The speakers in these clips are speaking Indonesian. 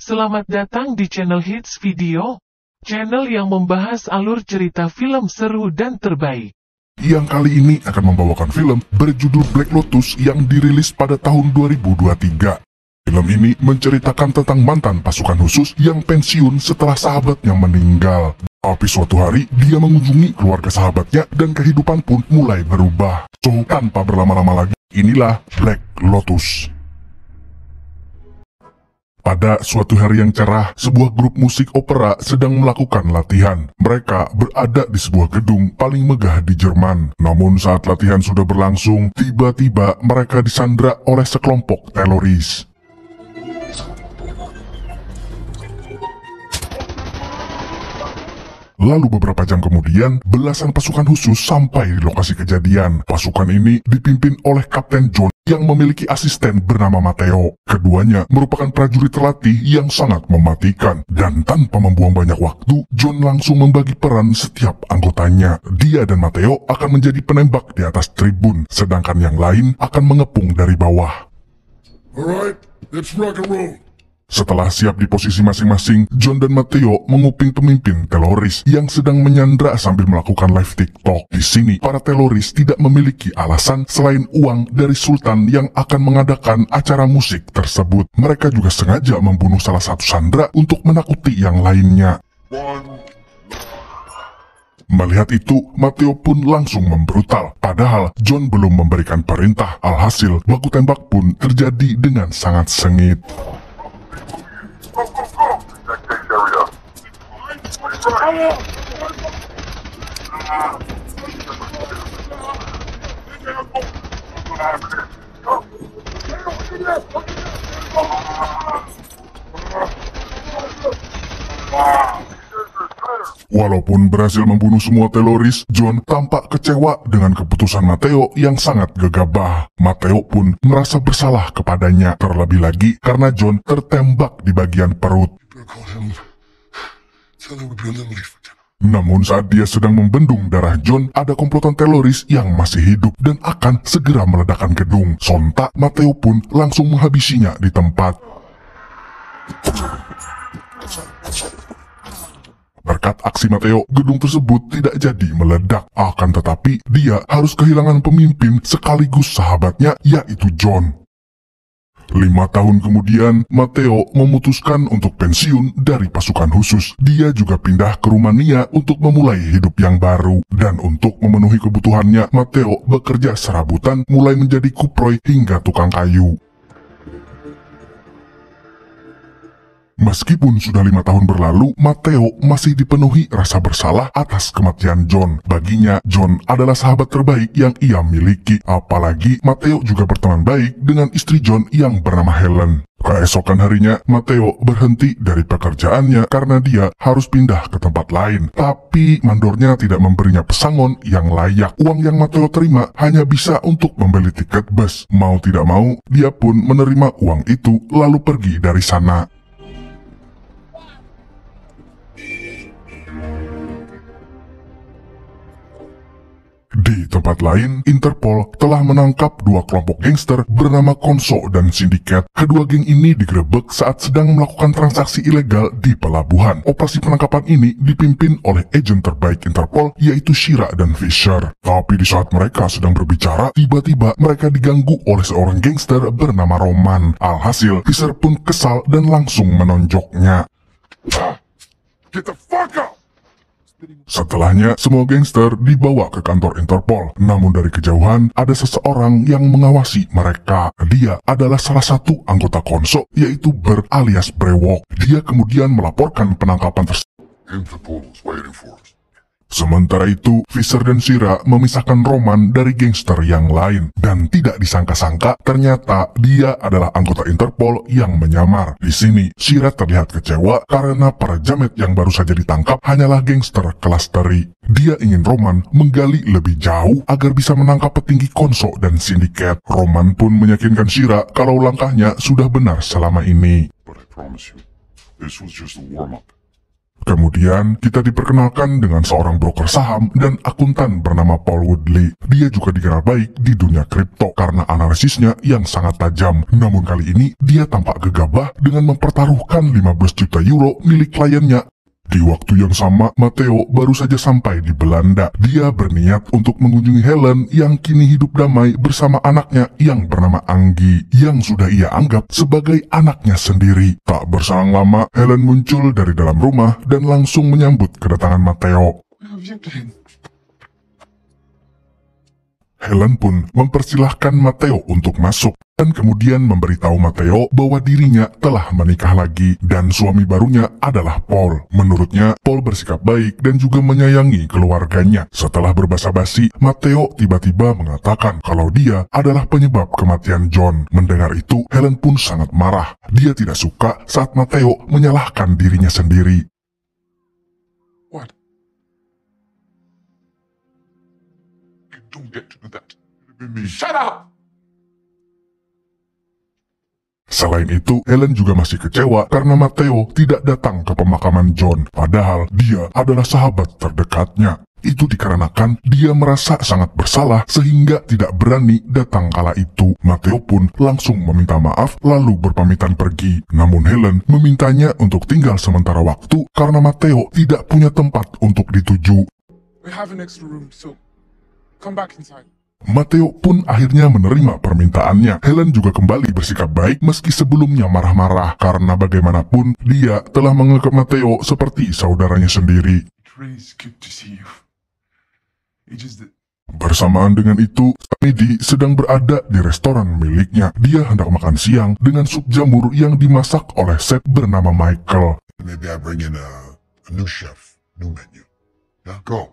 Selamat datang di channel Hits Video, channel yang membahas alur cerita film seru dan terbaik. Yang kali ini akan membawakan film berjudul Black Lotus yang dirilis pada tahun 2023. Film ini menceritakan tentang mantan pasukan khusus yang pensiun setelah sahabatnya meninggal. Tapi suatu hari dia mengunjungi keluarga sahabatnya dan kehidupan pun mulai berubah. So, tanpa berlama-lama lagi, inilah Black Lotus. Pada suatu hari yang cerah, sebuah grup musik opera sedang melakukan latihan. Mereka berada di sebuah gedung paling megah di Jerman. Namun saat latihan sudah berlangsung, tiba-tiba mereka disandra oleh sekelompok teroris. Lalu beberapa jam kemudian, belasan pasukan khusus sampai di lokasi kejadian. Pasukan ini dipimpin oleh Kapten John yang memiliki asisten bernama Matteo. Keduanya merupakan prajurit terlatih yang sangat mematikan. Dan tanpa membuang banyak waktu, John langsung membagi peran setiap anggotanya. Dia dan Matteo akan menjadi penembak di atas tribun, sedangkan yang lain akan mengepung dari bawah. Alright, let's rock and roll. Setelah siap di posisi masing-masing, John dan Matteo menguping pemimpin teroris yang sedang menyandra sambil melakukan live TikTok. Di sini, para teroris tidak memiliki alasan selain uang dari Sultan yang akan mengadakan acara musik tersebut. Mereka juga sengaja membunuh salah satu sandera untuk menakuti yang lainnya. Melihat itu, Matteo pun langsung membrutal. Padahal John belum memberikan perintah. Alhasil, baku tembak pun terjadi dengan sangat sengit. Walaupun berhasil membunuh semua teroris, John tampak kecewa dengan keputusan Matteo yang sangat gegabah. Matteo pun merasa bersalah kepadanya, terlebih lagi karena John tertembak di bagian perut. Namun saat dia sedang membendung darah John, ada komplotan teroris yang masih hidup dan akan segera meledakkan gedung. Sontak, Matteo pun langsung menghabisinya di tempat. Berkat aksi Matteo, gedung tersebut tidak jadi meledak. Akan tetapi, dia harus kehilangan pemimpin sekaligus sahabatnya, yaitu John. 5 tahun kemudian, Matteo memutuskan untuk pensiun dari pasukan khusus. Dia juga pindah ke Rumania untuk memulai hidup yang baru. Dan untuk memenuhi kebutuhannya, Matteo bekerja serabutan mulai menjadi kuproy hingga tukang kayu. Meskipun sudah 5 tahun berlalu, Matteo masih dipenuhi rasa bersalah atas kematian John. Baginya, John adalah sahabat terbaik yang ia miliki. Apalagi, Matteo juga berteman baik dengan istri John yang bernama Helen. Keesokan harinya, Matteo berhenti dari pekerjaannya karena dia harus pindah ke tempat lain. Tapi, mandornya tidak memberinya pesangon yang layak. Uang yang Matteo terima hanya bisa untuk membeli tiket bus. Mau tidak mau, dia pun menerima uang itu lalu pergi dari sana. Di tempat lain, Interpol telah menangkap 2 kelompok gangster bernama Konso dan Sindiket. Kedua geng ini digerebek saat sedang melakukan transaksi ilegal di pelabuhan. Operasi penangkapan ini dipimpin oleh agen terbaik Interpol, yaitu Shira dan Fisher. Tapi di saat mereka sedang berbicara, tiba-tiba mereka diganggu oleh seorang gangster bernama Roman. Alhasil, Fisher pun kesal dan langsung menonjoknya. Get the fuck up! Setelahnya, semua gangster dibawa ke kantor Interpol. Namun dari kejauhan, ada seseorang yang mengawasi mereka. Dia adalah salah satu anggota Konso, yaitu Bert alias Brewok. Dia kemudian melaporkan penangkapan tersebut. Interpol was waiting for us. Sementara itu, Fisher dan Shira memisahkan Roman dari gangster yang lain. Dan tidak disangka-sangka, ternyata dia adalah anggota Interpol yang menyamar. Di sini, Shira terlihat kecewa karena para jamet yang baru saja ditangkap hanyalah gangster kelas teri. Dia ingin Roman menggali lebih jauh agar bisa menangkap petinggi Konso dan Sindiket. Roman pun meyakinkan Shira kalau langkahnya sudah benar selama ini. But I promise you, this was just a warm-up. Kemudian kita diperkenalkan dengan seorang broker saham dan akuntan bernama Paul Woodley. Dia juga dikenal baik di dunia kripto karena analisisnya yang sangat tajam. Namun kali ini dia tampak gegabah dengan mempertaruhkan 15 juta euro milik kliennya. Di waktu yang sama, Matteo baru saja sampai di Belanda. Dia berniat untuk mengunjungi Helen yang kini hidup damai bersama anaknya yang bernama Anggi, yang sudah ia anggap sebagai anaknya sendiri. Tak berselang lama, Helen muncul dari dalam rumah dan langsung menyambut kedatangan Matteo. Helen pun mempersilahkan Matteo untuk masuk dan kemudian memberitahu Matteo bahwa dirinya telah menikah lagi dan suami barunya adalah Paul. Menurutnya, Paul bersikap baik dan juga menyayangi keluarganya. Setelah berbasa-basi, Matteo tiba-tiba mengatakan kalau dia adalah penyebab kematian John. Mendengar itu, Helen pun sangat marah. Dia tidak suka saat Matteo menyalahkan dirinya sendiri. What? You don't get to do that. Shut up! Selain itu, Helen juga masih kecewa karena Matteo tidak datang ke pemakaman John, padahal dia adalah sahabat terdekatnya. Itu dikarenakan dia merasa sangat bersalah sehingga tidak berani datang kala itu. Matteo pun langsung meminta maaf lalu berpamitan pergi. Namun Helen memintanya untuk tinggal sementara waktu karena Matteo tidak punya tempat untuk dituju. We have an extra room, so come back inside. Matteo pun akhirnya menerima permintaannya. Helen juga kembali bersikap baik meski sebelumnya marah-marah karena bagaimanapun dia telah menganggap Matteo seperti saudaranya sendiri. It really is good to see you. It's just that Bersamaan dengan itu, Samidi sedang berada di restoran miliknya. Dia hendak makan siang dengan sup jamur yang dimasak oleh chef bernama Michael. Maybe I bring in a new chef, new menu. Yeah, go.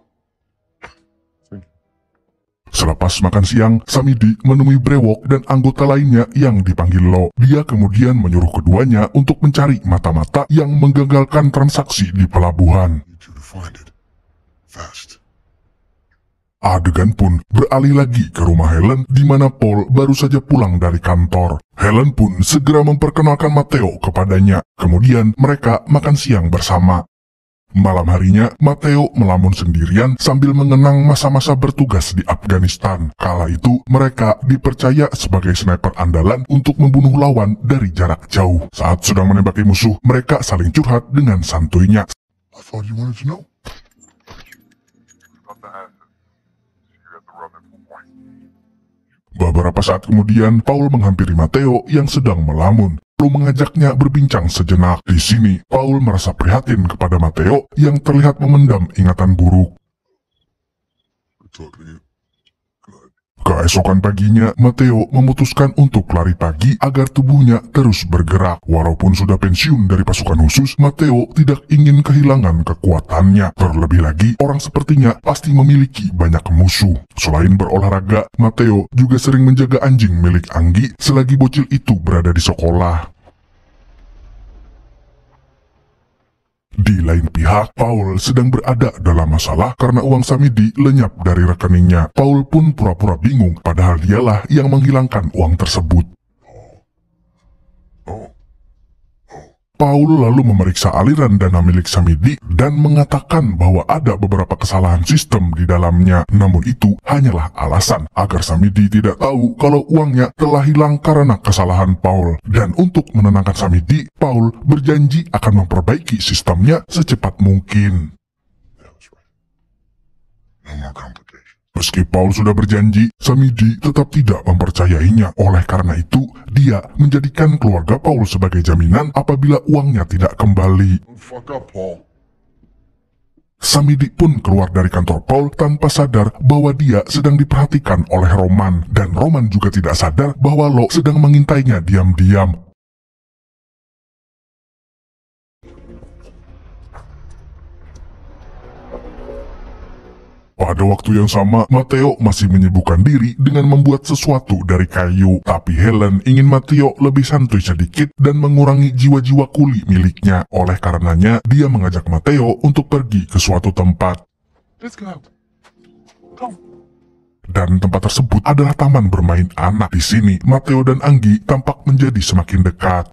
Selepas makan siang, Samidi menemui Brewok dan anggota lainnya yang dipanggil Lo. Dia kemudian menyuruh keduanya untuk mencari mata-mata yang menggagalkan transaksi di pelabuhan. Need you to find it. Fast. Adegan pun beralih lagi ke rumah Helen di mana Paul baru saja pulang dari kantor. Helen pun segera memperkenalkan Matteo kepadanya. Kemudian mereka makan siang bersama. Malam harinya, Matteo melamun sendirian sambil mengenang masa-masa bertugas di Afghanistan. Kala itu, mereka dipercaya sebagai sniper andalan untuk membunuh lawan dari jarak jauh. Saat sedang menembaki musuh, mereka saling curhat dengan santuinya. I thought you wanted to know. Beberapa saat kemudian, Paul menghampiri Matteo yang sedang melamun, lalu mengajaknya berbincang sejenak. Di sini, Paul merasa prihatin kepada Matteo yang terlihat memendam ingatan buruk. Good talking to you. Good. Keesokan paginya, Matteo memutuskan untuk lari pagi agar tubuhnya terus bergerak. Walaupun sudah pensiun dari pasukan khusus, Matteo tidak ingin kehilangan kekuatannya. Terlebih lagi, orang sepertinya pasti memiliki banyak musuh. Selain berolahraga, Matteo juga sering menjaga anjing milik Anggi selagi bocil itu berada di sekolah. Di lain pihak, Paul sedang berada dalam masalah karena uang Samidi lenyap dari rekeningnya. Paul pun pura-pura bingung, padahal dialah yang menghilangkan uang tersebut. Paul lalu memeriksa aliran dana milik Samidi dan mengatakan bahwa ada beberapa kesalahan sistem di dalamnya. Namun itu hanyalah alasan agar Samidi tidak tahu kalau uangnya telah hilang karena kesalahan Paul. Dan untuk menenangkan Samidi, Paul berjanji akan memperbaiki sistemnya secepat mungkin. That was right. No more complications. Meski Paul sudah berjanji, Samidi tetap tidak mempercayainya. Oleh karena itu, dia menjadikan keluarga Paul sebagai jaminan apabila uangnya tidak kembali. Don't fuck up, Paul. Samidi pun keluar dari kantor Paul tanpa sadar bahwa dia sedang diperhatikan oleh Roman. Dan Roman juga tidak sadar bahwa Lo sedang mengintainya diam-diam. Pada waktu yang sama, Matteo masih menyibukkan diri dengan membuat sesuatu dari kayu. Tapi Helen ingin Matteo lebih santuy sedikit dan mengurangi jiwa-jiwa kuli miliknya. Oleh karenanya, dia mengajak Matteo untuk pergi ke suatu tempat. let's go. Come. Dan tempat tersebut adalah taman bermain anak. Di sini, Matteo dan Anggi tampak menjadi semakin dekat.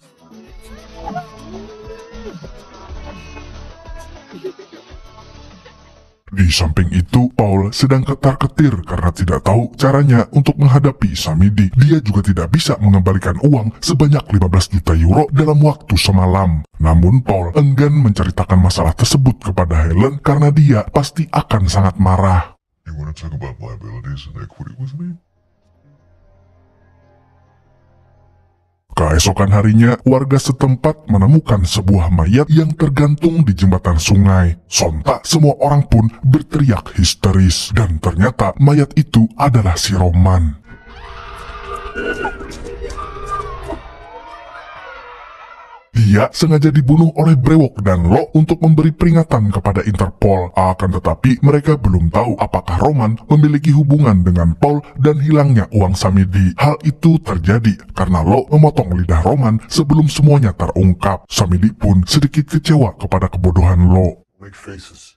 Di samping itu, Paul sedang ketar-ketir karena tidak tahu caranya untuk menghadapi Samidi. Dia juga tidak bisa mengembalikan uang sebanyak 15 juta euro dalam waktu semalam. Namun Paul enggan menceritakan masalah tersebut kepada Helen karena dia pasti akan sangat marah. You want to talk about liabilities and equity with me? Keesokan harinya, warga setempat menemukan sebuah mayat yang tergantung di jembatan sungai. Sontak semua orang pun berteriak histeris, dan ternyata mayat itu adalah si Roman. Dia sengaja dibunuh oleh Brewok dan Lo untuk memberi peringatan kepada Interpol. Akan tetapi mereka belum tahu apakah Roman memiliki hubungan dengan Paul dan hilangnya uang Samidi. Hal itu terjadi karena Lo memotong lidah Roman sebelum semuanya terungkap. Samidi pun sedikit kecewa kepada kebodohan Lo. Make faces.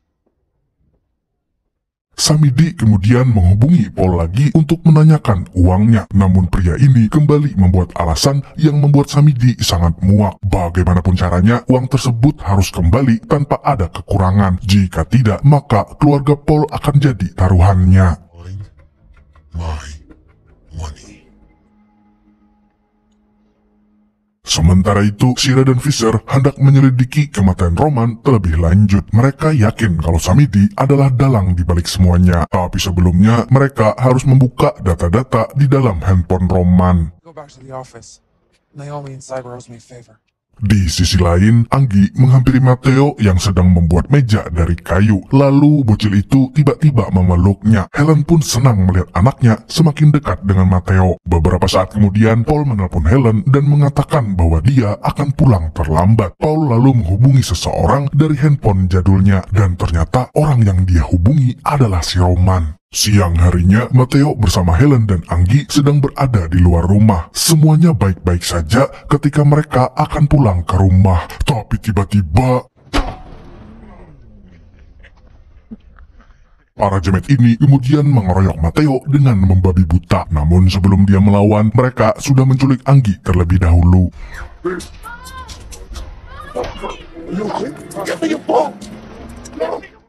Samidi kemudian menghubungi Paul lagi untuk menanyakan uangnya. Namun pria ini kembali membuat alasan yang membuat Samidi sangat muak. Bagaimanapun caranya, uang tersebut harus kembali tanpa ada kekurangan. Jika tidak, maka keluarga Paul akan jadi taruhannya. Find my money. Sementara itu, Shira dan Fisher hendak menyelidiki kematian Roman terlebih lanjut. Mereka yakin kalau Samidi adalah dalang di balik semuanya. Tapi sebelumnya, mereka harus membuka data-data di dalam handphone Roman. Go back to the office. Naomi and Cyber owes me a favor. Di sisi lain, Anggi menghampiri Matteo yang sedang membuat meja dari kayu. Lalu bocil itu tiba-tiba memeluknya. Helen pun senang melihat anaknya semakin dekat dengan Matteo. Beberapa saat kemudian, Paul menelpon Helen dan mengatakan bahwa dia akan pulang terlambat. Paul lalu menghubungi seseorang dari handphone jadulnya, dan ternyata orang yang dia hubungi adalah si Roman. Siang harinya, Matteo bersama Helen dan Anggi sedang berada di luar rumah. Semuanya baik-baik saja ketika mereka akan pulang ke rumah. Tapi tiba-tiba, para jamet ini kemudian mengeroyok Matteo dengan membabi buta. Namun sebelum dia melawan, mereka sudah menculik Anggi terlebih dahulu.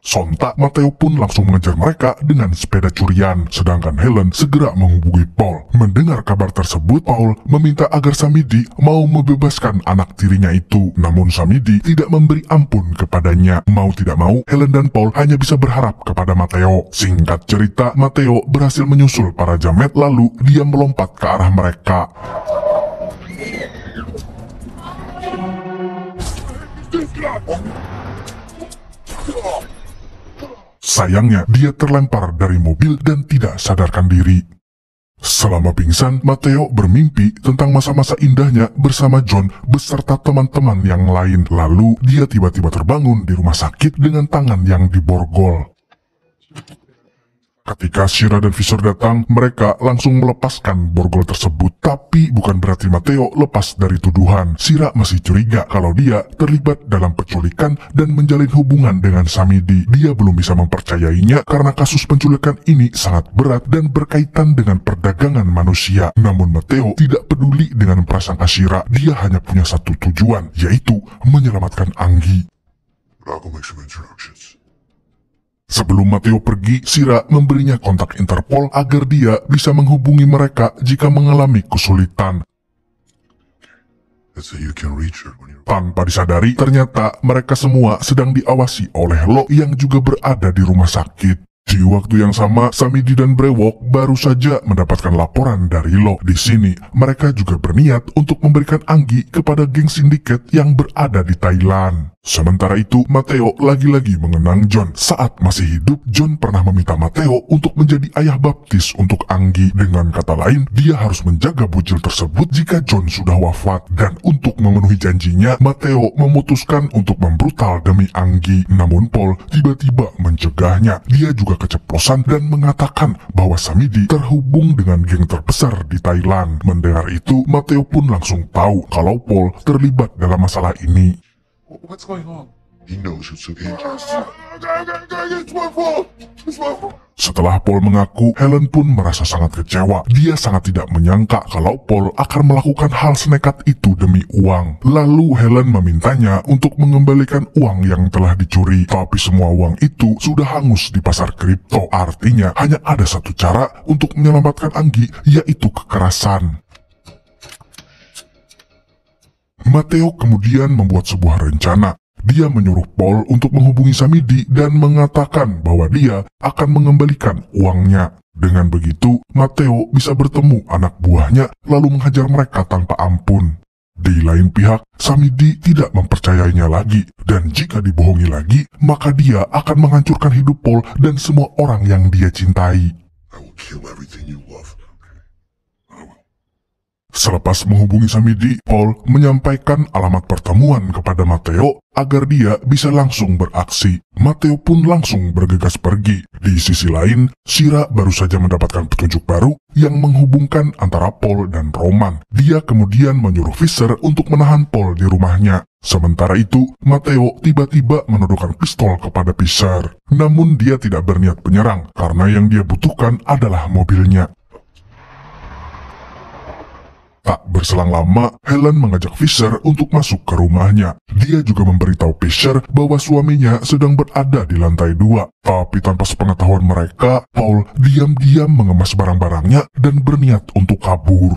Sontak, Matteo pun langsung mengejar mereka dengan sepeda curian, sedangkan Helen segera menghubungi Paul. Mendengar kabar tersebut, Paul meminta agar Samidi mau membebaskan anak tirinya itu. Namun Samidi tidak memberi ampun kepadanya. Mau tidak mau, Helen dan Paul hanya bisa berharap kepada Matteo. Singkat cerita, Matteo berhasil menyusul para jamet, lalu dia melompat ke arah mereka. Sayangnya, dia terlempar dari mobil dan tidak sadarkan diri. Selama pingsan, Matteo bermimpi tentang masa-masa indahnya bersama John beserta teman-teman yang lain. Lalu, dia tiba-tiba terbangun di rumah sakit dengan tangan yang diborgol. Ketika Shira dan Fisher datang, mereka langsung melepaskan borgol tersebut. Tapi bukan berarti Matteo lepas dari tuduhan. Shira masih curiga kalau dia terlibat dalam penculikan dan menjalin hubungan dengan Samidi. Dia belum bisa mempercayainya karena kasus penculikan ini sangat berat dan berkaitan dengan perdagangan manusia. Namun Matteo tidak peduli dengan prasangka Shira. Dia hanya punya satu tujuan, yaitu menyelamatkan Anggi. But I'll go make some introductions. Sebelum Matteo pergi, Shira memberinya kontak Interpol agar dia bisa menghubungi mereka jika mengalami kesulitan. That's how you can reach her when you're... Tanpa disadari, ternyata mereka semua sedang diawasi oleh Lo yang juga berada di rumah sakit. Di waktu yang sama, Samidi dan Brewok baru saja mendapatkan laporan dari Lo. Di sini, mereka juga berniat untuk memberikan Anggi kepada geng sindiket yang berada di Thailand. Sementara itu, Matteo lagi-lagi mengenang John. Saat masih hidup, John pernah meminta Matteo untuk menjadi ayah baptis untuk Anggi. Dengan kata lain, dia harus menjaga bocil tersebut jika John sudah wafat. Dan untuk memenuhi janjinya, Matteo memutuskan untuk membrutal demi Anggi. Namun Paul tiba-tiba mencegahnya. Dia juga keceplosan dan mengatakan bahwa Samidi terhubung dengan geng terbesar di Thailand. Mendengar itu, Matteo pun langsung tahu kalau Paul terlibat dalam masalah ini. What's going on? He knows who took him. Setelah Setelah Paul mengaku, Helen pun merasa sangat kecewa. Dia sangat tidak menyangka kalau Paul akan melakukan hal senekat itu demi uang. Lalu Helen memintanya untuk mengembalikan uang yang telah dicuri. Tapi semua uang itu sudah hangus di pasar kripto. Artinya hanya ada satu cara untuk menyelamatkan Anggi, yaitu kekerasan. Matteo kemudian membuat sebuah rencana. Dia menyuruh Paul untuk menghubungi Samidi dan mengatakan bahwa dia akan mengembalikan uangnya. Dengan begitu, Matteo bisa bertemu anak buahnya lalu menghajar mereka tanpa ampun. Di lain pihak, Samidi tidak mempercayainya lagi, dan jika dibohongi lagi, maka dia akan menghancurkan hidup Paul dan semua orang yang dia cintai. I will kill everything you love. Selepas menghubungi Samidi, Paul menyampaikan alamat pertemuan kepada Matteo agar dia bisa langsung beraksi. Matteo pun langsung bergegas pergi. Di sisi lain, Shira baru saja mendapatkan petunjuk baru yang menghubungkan antara Paul dan Roman. Dia kemudian menyuruh Fisher untuk menahan Paul di rumahnya. Sementara itu, Matteo tiba-tiba menodongkan pistol kepada Fisher. Namun dia tidak berniat menyerang karena yang dia butuhkan adalah mobilnya. Tak berselang lama, Helen mengajak Fisher untuk masuk ke rumahnya. Dia juga memberitahu Fisher bahwa suaminya sedang berada di lantai 2. Tapi tanpa sepengetahuan mereka, Paul diam-diam mengemas barang-barangnya dan berniat untuk kabur.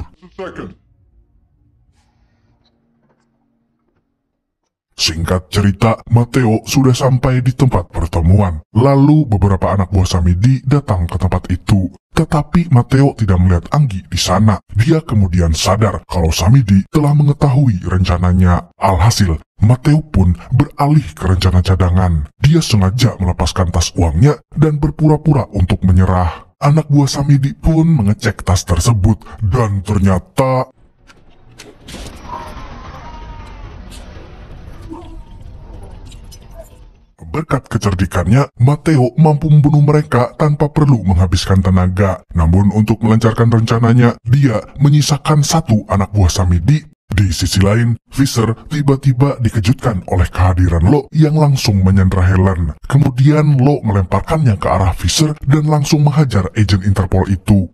Singkat cerita, Matteo sudah sampai di tempat pertemuan. Lalu beberapa anak buah Samidi datang ke tempat itu. Tetapi Matteo tidak melihat Anggi di sana. Dia kemudian sadar kalau Samidi telah mengetahui rencananya. Alhasil, Matteo pun beralih ke rencana cadangan. Dia sengaja melepaskan tas uangnya dan berpura-pura untuk menyerah. Anak buah Samidi pun mengecek tas tersebut dan ternyata berkat kecerdikannya, Matteo mampu membunuh mereka tanpa perlu menghabiskan tenaga. Namun untuk melancarkan rencananya, dia menyisakan satu anak buah Samidi. Di sisi lain, Fisher tiba-tiba dikejutkan oleh kehadiran Lo yang langsung menyandra Helen. Kemudian Lo melemparkannya ke arah Fisher dan langsung menghajar agen Interpol itu.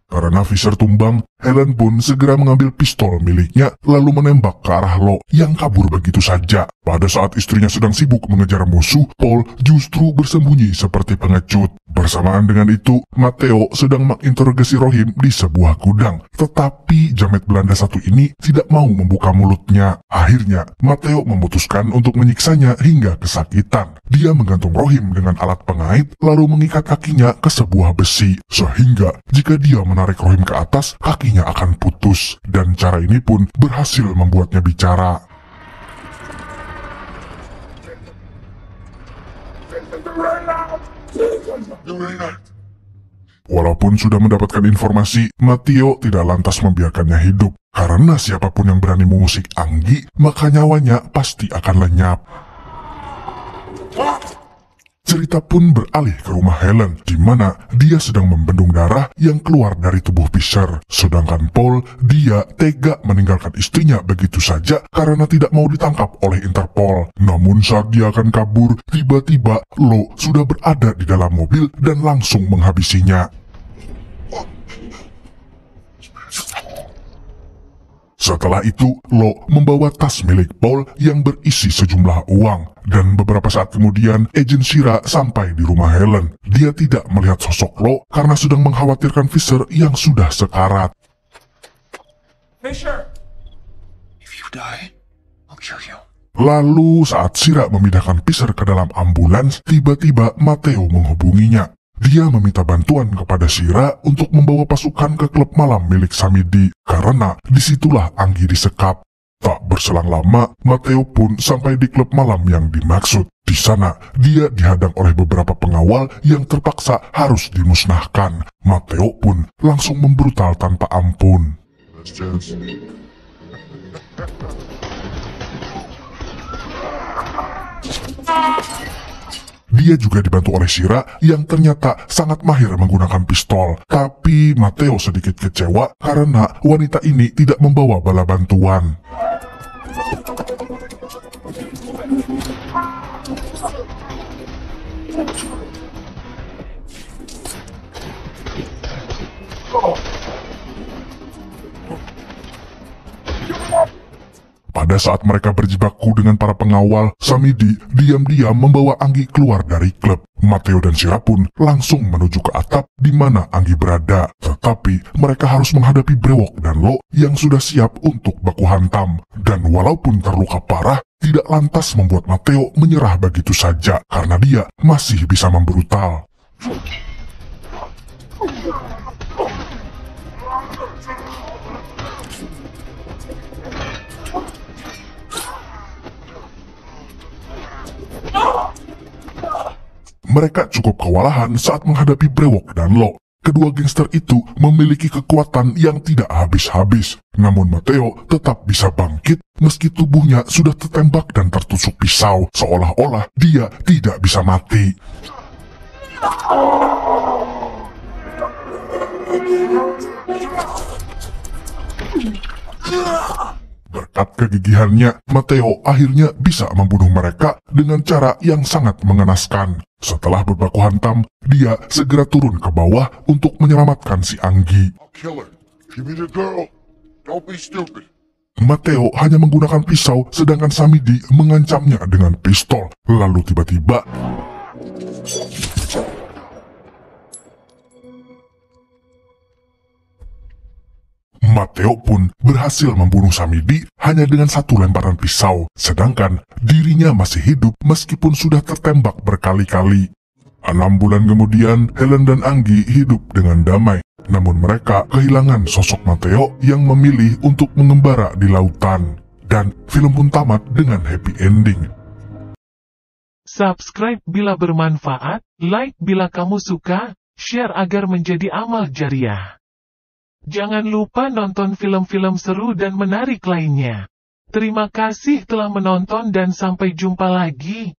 Karena Fisher tumbang, Helen pun segera mengambil pistol miliknya lalu menembak ke arah Lo yang kabur begitu saja. Pada saat istrinya sedang sibuk mengejar musuh, Paul justru bersembunyi seperti pengecut. Bersamaan dengan itu, Matteo sedang menginterogasi Rohim di sebuah gudang. Tetapi jamet Belanda satu ini tidak mau membuka mulutnya. Akhirnya, Matteo memutuskan untuk menyiksanya hingga kesakitan. Dia menggantung Rohim dengan alat pengait lalu mengikat kakinya ke sebuah besi. Sehingga jika dia menarik Rohim ke atas, kakinya akan putus. Dan cara ini pun berhasil membuatnya bicara. Walaupun sudah mendapatkan informasi, Matteo tidak lantas membiarkannya hidup. Karena siapapun yang berani mengusik Anggi, maka nyawanya pasti akan lenyap. Cerita pun beralih ke rumah Helen, di mana dia sedang membendung darah yang keluar dari tubuh Fisher. Sedangkan Paul, dia tega meninggalkan istrinya begitu saja karena tidak mau ditangkap oleh Interpol. Namun saat dia akan kabur, tiba-tiba Lo sudah berada di dalam mobil dan langsung menghabisinya. Setelah itu, Lo membawa tas milik Paul yang berisi sejumlah uang. Dan beberapa saat kemudian, agen Shira sampai di rumah Helen. Dia tidak melihat sosok Lo karena sedang mengkhawatirkan Fisher yang sudah sekarat. Fisher! If you die, I'll kill you. Lalu saat Shira memindahkan Fisher ke dalam ambulans, tiba-tiba Matteo menghubunginya. Dia meminta bantuan kepada Shira untuk membawa pasukan ke klub malam milik Samidi, karena disitulah Anggi disekap. Tak berselang lama, Matteo pun sampai di klub malam yang dimaksud. Di sana, dia dihadang oleh beberapa pengawal yang terpaksa harus dimusnahkan. Matteo pun langsung membrutal tanpa ampun. Dia juga dibantu oleh Shira yang ternyata sangat mahir menggunakan pistol. Tapi Matteo sedikit kecewa karena wanita ini tidak membawa bala bantuan. Pada saat mereka berjibaku dengan para pengawal, Samidi diam-diam membawa Anggi keluar dari klub. Matteo dan Sheila pun langsung menuju ke atap di mana Anggi berada. Tetapi mereka harus menghadapi Brewok dan Lo yang sudah siap untuk baku hantam. Dan walaupun terluka parah, tidak lantas membuat Matteo menyerah begitu saja karena dia masih bisa membrutal. Mereka cukup kewalahan saat menghadapi Brewok dan Lo. Kedua gangster itu memiliki kekuatan yang tidak habis-habis. Namun Matteo tetap bisa bangkit meski tubuhnya sudah tertembak dan tertusuk pisau, seolah-olah dia tidak bisa mati. Berkat kegigihannya, Matteo akhirnya bisa membunuh mereka dengan cara yang sangat mengenaskan. Setelah berbaku hantam, dia segera turun ke bawah untuk menyelamatkan si Anggi. I'll kill her. Give me the girl. Don't be stupid. Matteo hanya menggunakan pisau, sedangkan Samidi mengancamnya dengan pistol. Lalu tiba-tiba, Matteo pun berhasil membunuh Samidi hanya dengan satu lemparan pisau, sedangkan dirinya masih hidup meskipun sudah tertembak berkali-kali. 6 bulan kemudian, Helen dan Anggi hidup dengan damai. Namun mereka kehilangan sosok Matteo yang memilih untuk mengembara di lautan. Dan film pun tamat dengan happy ending. Subscribe bila bermanfaat, like bila kamu suka, share agar menjadi amal jariah. Jangan lupa nonton film-film seru dan menarik lainnya. Terima kasih telah menonton dan sampai jumpa lagi.